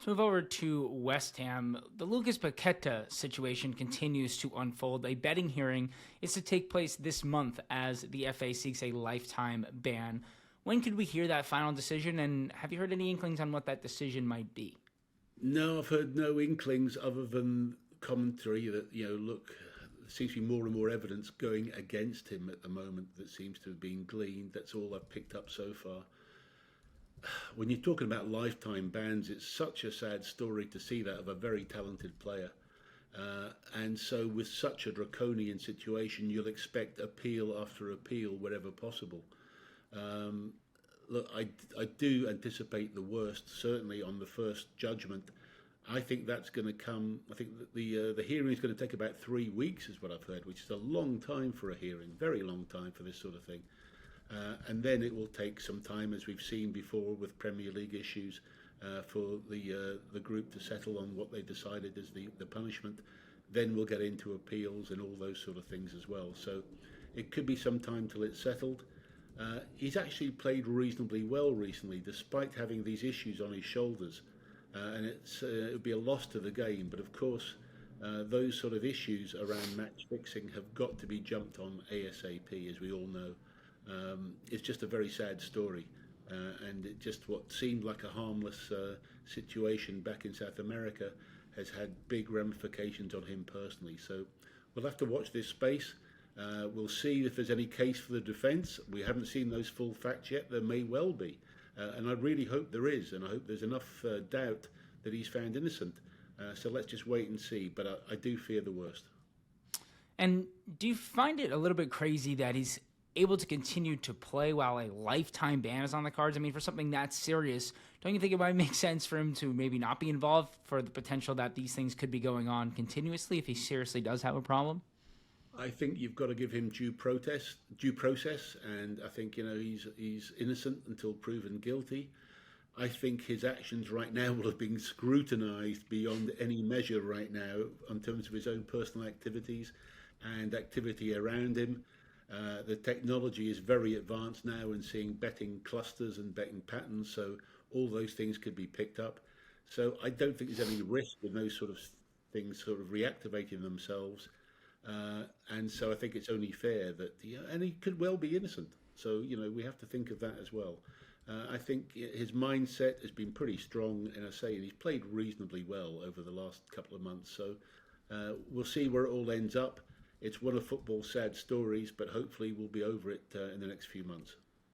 move over to West Ham. The Lucas Paqueta situation continues to unfold. A betting hearing is to take place this month as the FA seeks a lifetime ban. When could we hear that final decision, and have you heard any inklings on what that decision might be? No, I've heard no inklings other than commentary that, look, there seems to be more and more evidence going against him at the moment that seems to have been gleaned. That's all I've picked up so far. When you're talking about lifetime bans, it's such a sad story to see that of a very talented player. And so, with such a draconian situation, you'll expect appeal after appeal wherever possible. Look, I do anticipate the worst, certainly on the first judgment. I think that's going to come. I think that the hearing is going to take about 3 weeks, is what I've heard, which is a long time for a hearing, very long time for this sort of thing. And then it will take some time, as we've seen before with Premier League issues, for the group to settle on what they decided as the punishment. Then we'll get into appeals and all those sort of things as well. So it could be some time till it's settled. He's actually played reasonably well recently, despite having these issues on his shoulders. And it would be a loss to the game. But of course, those sort of issues around match fixing have got to be jumped on ASAP, as we all know. It's just a very sad story, and it just what seemed like a harmless situation back in South America has had big ramifications on him personally. So we'll have to watch this space. We'll see if there's any case for the defence. We haven't seen those full facts yet. There may well be, and I really hope there is, and I hope there's enough doubt that he's found innocent. So let's just wait and see, but I do fear the worst. And do you find it a little bit crazy that he's able to continue to play while a lifetime ban is on the cards? I mean, for something that serious, don't you think it might make sense for him to maybe not be involved for the potential that these things could be going on continuously if he seriously does have a problem? I think you've got to give him due process, and I think he's innocent until proven guilty. I think his actions right now will have been scrutinised beyond any measure right now in terms of his own personal activities and activity around him. The technology is very advanced now and seeing betting clusters and betting patterns, so all those things could be picked up. So I don't think there's any risk in those sort of things sort of reactivating themselves. And so I think it's only fair that, and he could well be innocent. So, we have to think of that as well. I think his mindset has been pretty strong, and I say, and he's played reasonably well over the last couple of months. So we'll see where it all ends up. It's one of football's sad stories, but hopefully we'll be over it in the next few months.